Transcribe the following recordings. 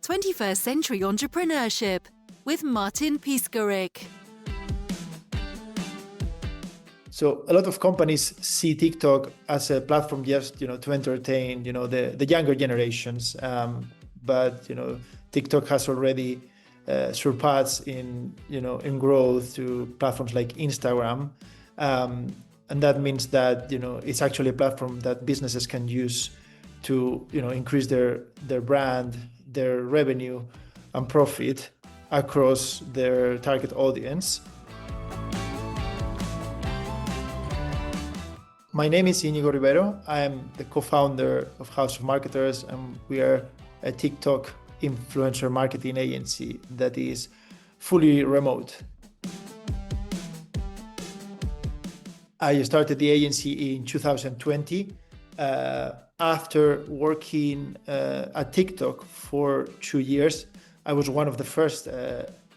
21st Century Entrepreneurship with Martin Piskarik. So a lot of companies see TikTok as a platform just, to entertain, the younger generations. But TikTok has already surpassed in growth to platforms like Instagram. And that means that, it's actually a platform that businesses can use to, increase their brand, their revenue and profit across their target audience. My name is Íñigo Rivero. I am the co-founder of House of Marketers, and we are a TikTok influencer marketing agency that is fully remote. I started the agency in 2020 after working at TikTok for 2 years. I was one of the first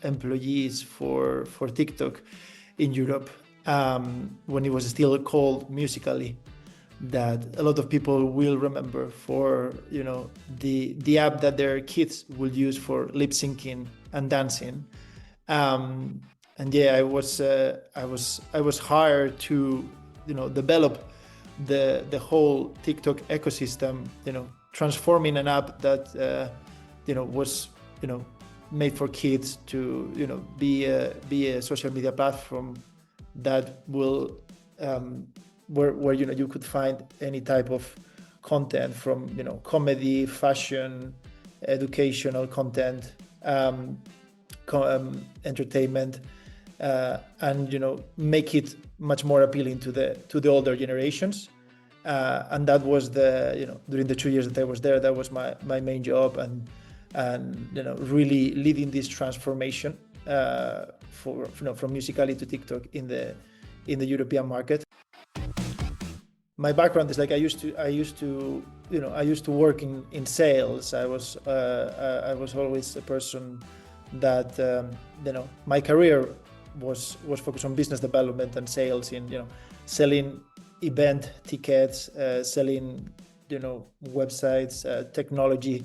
employees for TikTok in Europe. When it was still called Musical.ly, that a lot of people will remember for the app that their kids will use for lip syncing and dancing. And yeah, I was hired to develop the whole TikTok ecosystem, transforming an app that was made for kids to be a social media platform that will where you could find any type of content from comedy, fashion, educational content, entertainment, and make it much more appealing to the older generations. And that was during the 2 years that I was there, that was my main job, and really leading this transformation from Musical.ly to TikTok in the European market. My background is I used to work in sales. I was always a person that my career was focused on business development and sales in selling event tickets, selling websites, technology.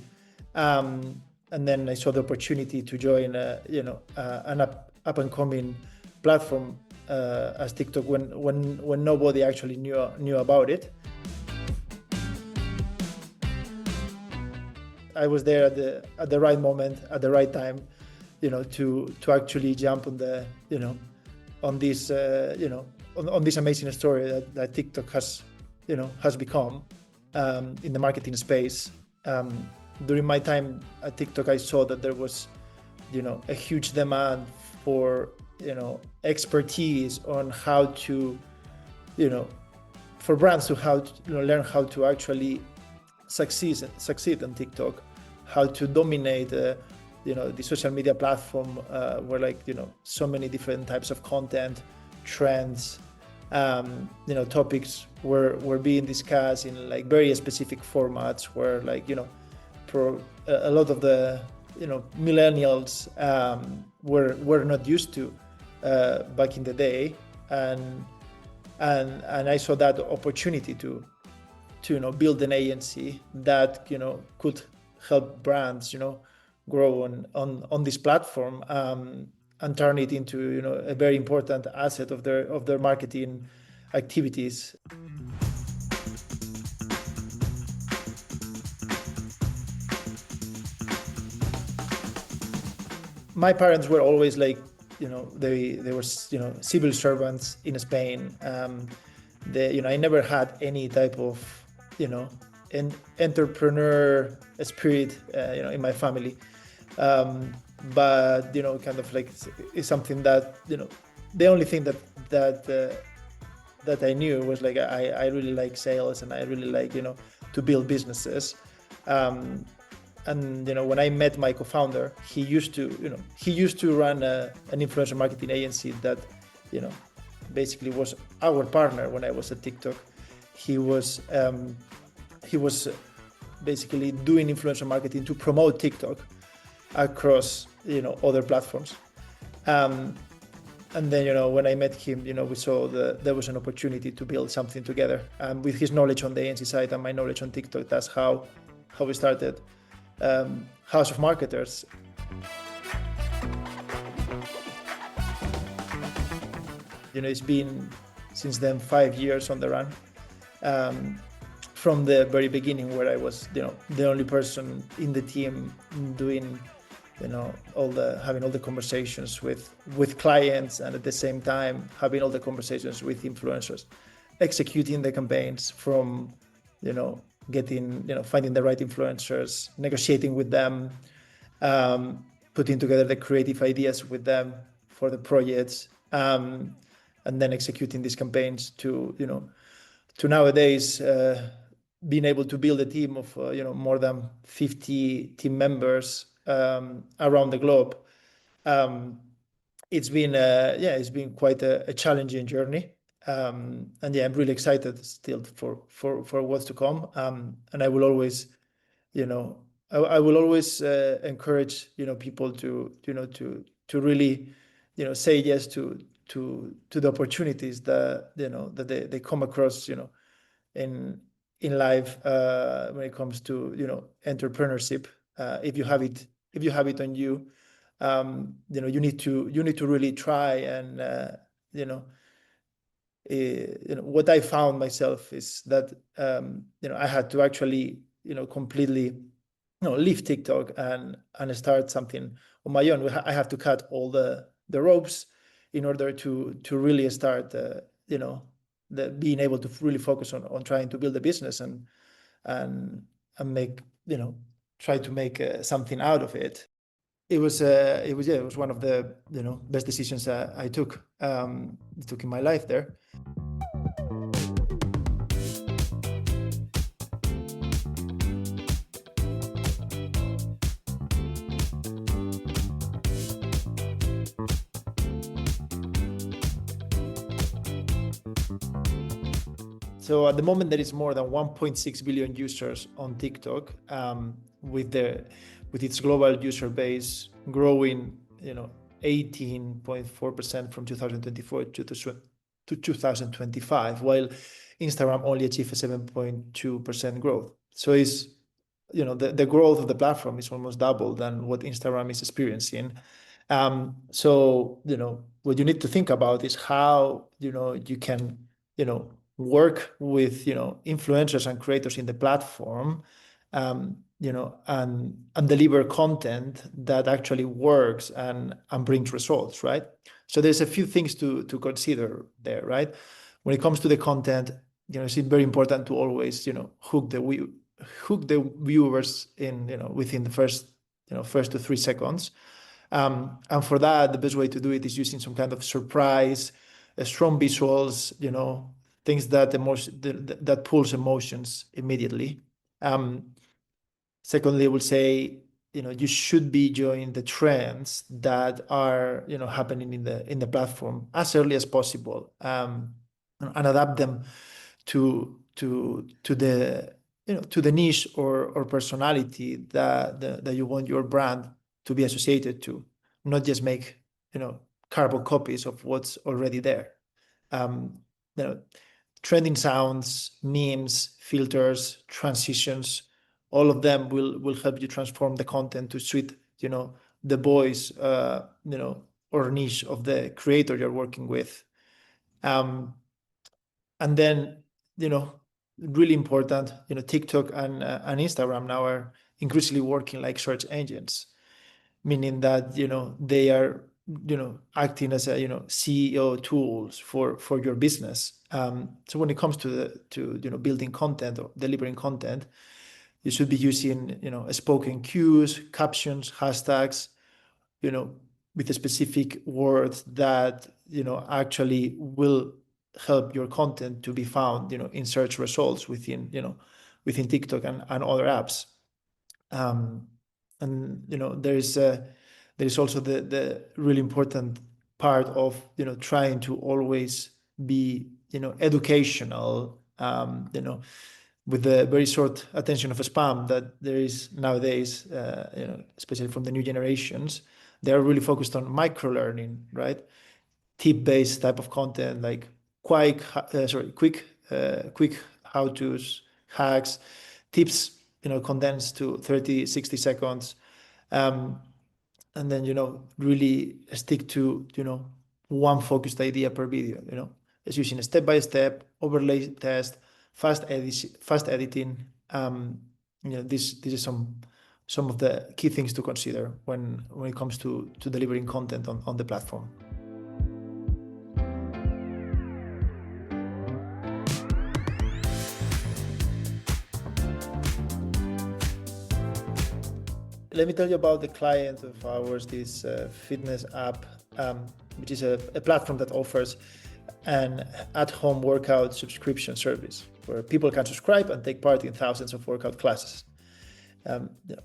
And then I saw the opportunity to join an up and coming platform as TikTok when nobody actually knew about it. I was there at the right moment, at the right time, to actually jump on the on this on this amazing story that TikTok has become in the marketing space. During my time at TikTok, I saw that there was a huge demand for expertise on how to for brands to learn how to actually succeed on TikTok, how to dominate the social media platform where so many different types of content, trends, topics were being discussed in very specific formats where for a lot of the millennials were not used to back in the day, and I saw that opportunity to build an agency that could help brands grow on this platform and turn it into a very important asset of their marketing activities. My parents were always they were civil servants in Spain. I never had any type of an entrepreneur spirit in my family, but it's something that the only thing that I knew was I really like sales, and I really like to build businesses. And when I met my co-founder, he used to run an influencer marketing agency that basically was our partner when I was at TikTok. He was basically doing influencer marketing to promote TikTok across other platforms. And then when I met him, we saw there was an opportunity to build something together. And with his knowledge on the agency side and my knowledge on TikTok, that's how we started house of marketers. It's been since then 5 years on the run. From the very beginning, where I was, the only person in the team doing, having all the conversations with clients, and at the same time having all the conversations with influencers, executing the campaigns from, getting, finding the right influencers, negotiating with them, putting together the creative ideas with them for the projects, and then executing these campaigns to nowadays being able to build a team of more than 50 team members around the globe. It's been quite a challenging journey, and I'm really excited still for what's to come. And I will always, I will always encourage people to really say yes to the opportunities that they come across in life, when it comes to entrepreneurship. If you have it on you, you need to really try. And what I found myself is that I had to actually completely leave TikTok and start something on my own. I have to cut all the ropes in order to really start being able to really focus on trying to build a business and make try to make something out of it. It was one of the best decisions I took in my life there. So at the moment, there is more than 1.6 billion users on TikTok, with its global user base growing, 18.4% from 2024 to 2025, while Instagram only achieved a 7.2% growth. So it's, the growth of the platform is almost double than what Instagram is experiencing. So, what you need to think about is how, you can, work with, influencers and creators in the platform, and deliver content that actually works and brings results, right? So there's a few things to consider there, right? When it comes to the content, it's very important to always, hook the viewers in, within the first 2-3 seconds. And for that, the best way to do it is using some kind of surprise, strong visuals, things that pulls emotions immediately. Secondly, I would say, you should be joining the trends that are, happening in the platform as early as possible, and adapt them to the niche or personality that you want your brand to be associated to, not just make, carbon copies of what's already there. Trending sounds, memes, filters, transitions, all of them will help you transform the content to suit, the voice, or niche of the creator you're working with. And then, really important, TikTok and Instagram now are increasingly working like search engines, meaning that, they are, acting as a, CEO tools for your business. So when it comes to building content or delivering content, you should be using, spoken cues, captions, hashtags, with the specific words that, actually will help your content to be found, in search results within TikTok and other apps. And there is also the really important part of trying to always be educational, with the very short attention of a spam that there is nowadays, especially from the new generations. They are really focused on micro learning, right? Tip-based type of content, like quick how-tos, hacks, tips condensed to 30, 60 seconds. And then, really stick to, one focused idea per video, it's using a step-by-step overlay test, fast editing. This is some of the key things to consider when it comes to delivering content on the platform. Let me tell you about the client of ours, this fitness app, which is a platform that offers an at-home workout subscription service where people can subscribe and take part in thousands of workout classes.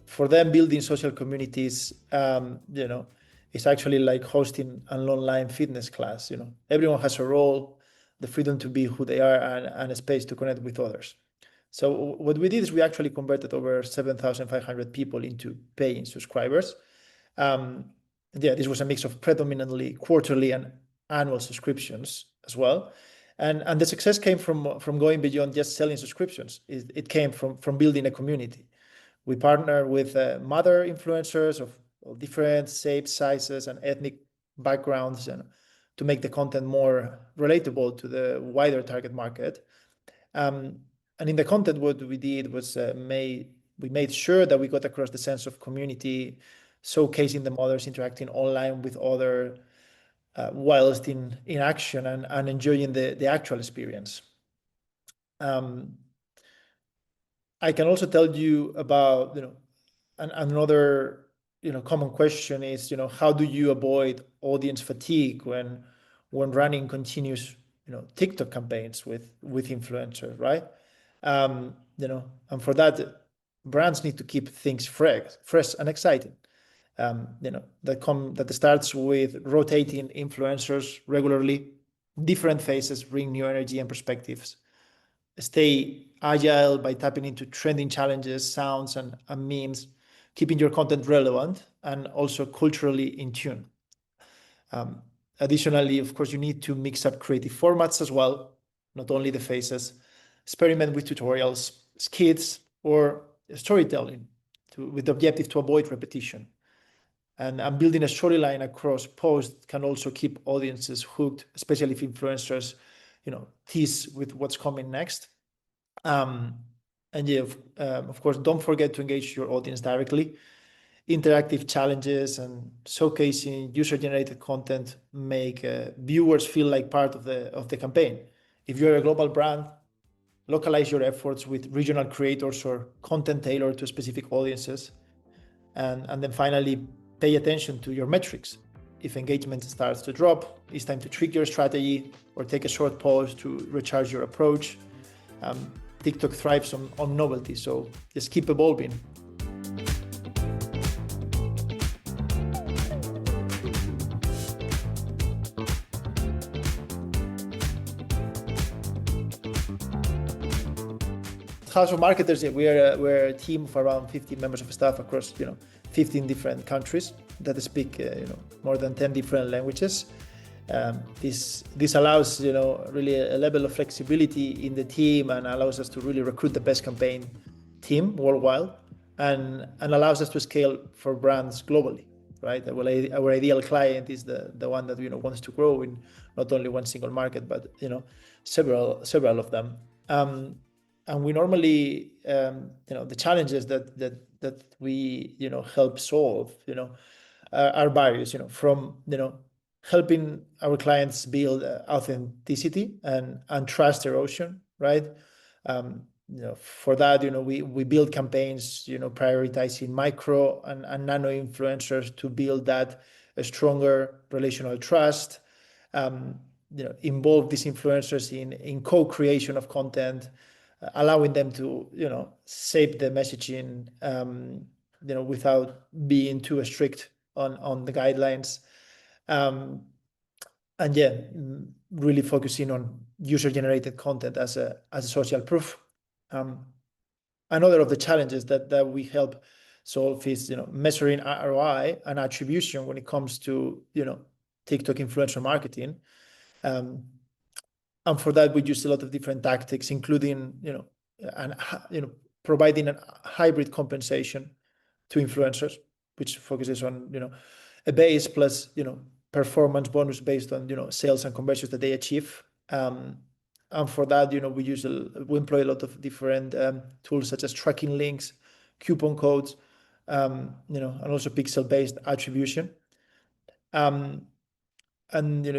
For them, building social communities, it's actually like hosting an online fitness class. Everyone has a role, the freedom to be who they are, and a space to connect with others. So what we did is we actually converted over 7,500 people into paying subscribers. This was a mix of predominantly quarterly and annual subscriptions as well. And the success came from going beyond just selling subscriptions. It came from building a community. We partner with mother influencers of different shapes, sizes, and ethnic backgrounds, and to make the content more relatable to the wider target market. And in the content, what we did was we made sure that we got across the sense of community, showcasing the mothers interacting online with other whilst in action and enjoying the actual experience. I can also tell you about, another, common question is, how do you avoid audience fatigue when running continuous, TikTok campaigns with influencers, right? And for that, brands need to keep things fresh and exciting. That starts with rotating influencers regularly. Different faces bring new energy and perspectives. Stay agile by tapping into trending challenges, sounds, and memes, keeping your content relevant and also culturally in tune. Additionally, of course, you need to mix up creative formats as well, not only the faces. Experiment with tutorials, skits, or storytelling with the objective to avoid repetition. And building a storyline across posts can also keep audiences hooked, especially if influencers, tease with what's coming next. Of course, don't forget to engage your audience directly. Interactive challenges and showcasing user-generated content make viewers feel like part of the campaign. If you're a global brand, localize your efforts with regional creators or content tailored to specific audiences. And then finally, pay attention to your metrics. If engagement starts to drop, it's time to tweak your strategy or take a short pause to recharge your approach. TikTok thrives on novelty, so just keep evolving. House of Marketers, we're a team of around 50 members of staff across 15 different countries that speak more than 10 different languages. This allows really a level of flexibility in the team and allows us to really recruit the best campaign team worldwide and allows us to scale for brands globally, right? Our ideal client is the one that wants to grow in not only one single market but several of them. And we normally, the challenges that we, help solve, are various, from, helping our clients build authenticity and trust erosion, right? For that, we build campaigns, prioritizing micro and nano influencers to build that a stronger relational trust. Involve these influencers in co-creation of content, allowing them to shape the messaging without being too strict on the guidelines, really focusing on user-generated content as a social proof. Another of the challenges that we help solve is measuring ROI and attribution when it comes to TikTok influencer marketing. And for that, we use a lot of different tactics, including providing a hybrid compensation to influencers, which focuses on, a base plus, performance bonus based on, sales and conversions that they achieve. And for that, we employ a lot of different tools such as tracking links, coupon codes, and also pixel-based attribution. And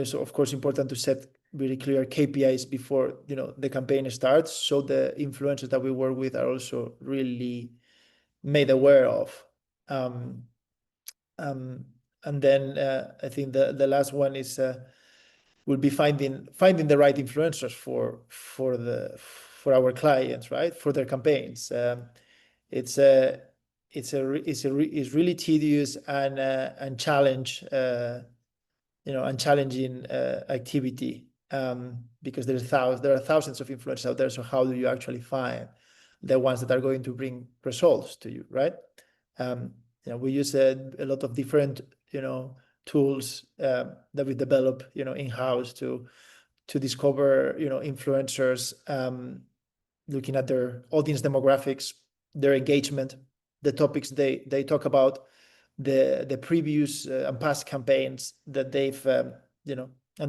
so of course important to set really clear KPIs before the campaign starts, so the influencers that we work with are also really made aware of. And then I think the last one is will be finding the right influencers for our clients, right, for their campaigns. It's really tedious and challenging activity, because there are thousands of influencers out there. So how do you actually find the ones that are going to bring results to you, right? We use a lot of different tools that we develop in-house to discover influencers, looking at their audience demographics, their engagement, the topics they talk about, the previous and past campaigns that they've and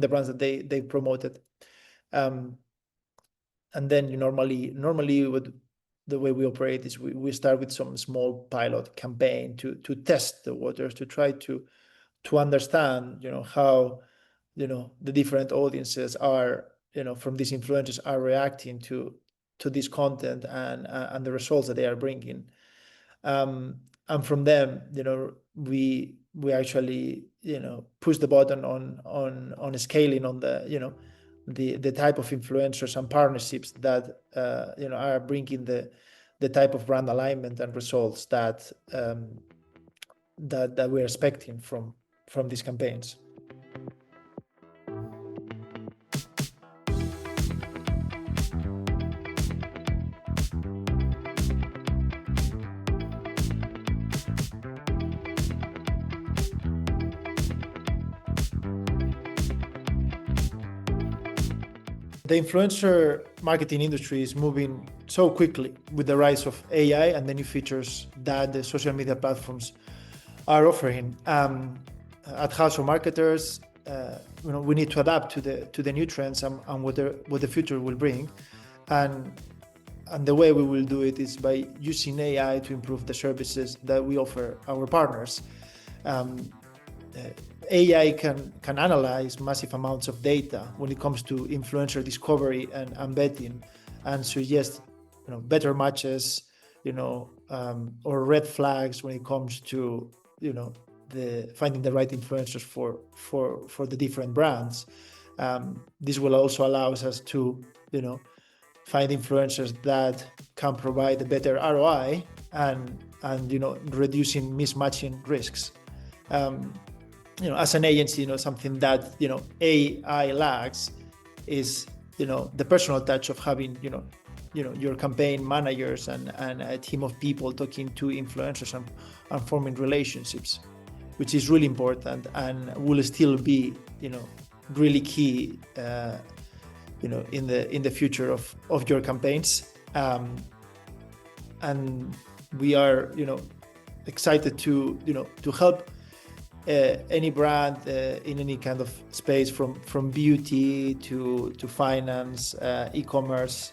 the brands that they've promoted. And then normally the way we operate is we start with some small pilot campaign to test the waters, to try to understand how the different audiences are from these influencers are reacting to this content and the results that they are bringing. And from them, we actually push the button on scaling on the type of influencers and partnerships that are bringing the type of brand alignment and results that we're expecting from these campaigns. The influencer marketing industry is moving so quickly with the rise of AI and the new features that the social media platforms are offering. At House of Marketers, we need to adapt to the new trends and what the future will bring. And the way we will do it is by using AI to improve the services that we offer our partners. AI can analyze massive amounts of data when it comes to influencer discovery and betting, and suggest better matches, or red flags when it comes to finding the right influencers for the different brands. This will also allow us to find influencers that can provide a better ROI and reducing mismatching risks. As an agency, something that AI lacks is the personal touch of having your campaign managers and a team of people talking to influencers and forming relationships, which is really important and will still be really key in the future of your campaigns. And we are excited to help any brand in any kind of space, from beauty to finance, e-commerce,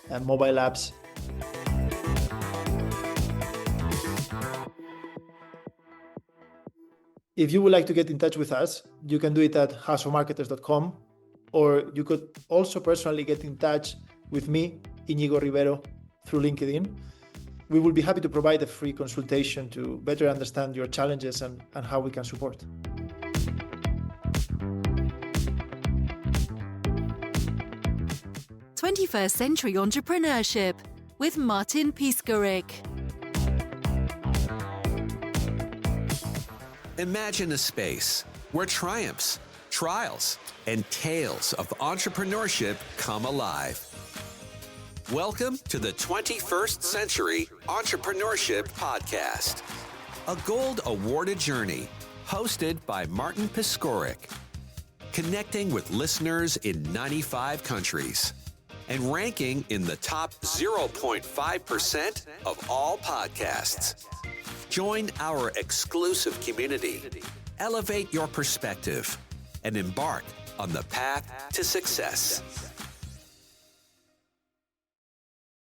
and mobile apps. If you would like to get in touch with us, you can do it at houseofmarketers.com, or you could also personally get in touch with me, Íñigo Rivero, through LinkedIn. We will be happy to provide a free consultation to better understand your challenges and how we can support. '21st Century Entrepreneurship with Martin Piskarik. Imagine a space where triumphs, trials, and tales of entrepreneurship come alive. Welcome to the 21st Century Entrepreneurship Podcast, a gold awarded journey hosted by Martin Piskarik, connecting with listeners in 95 countries and ranking in the top 0.5% of all podcasts. Join our exclusive community, elevate your perspective, and embark on the path to success.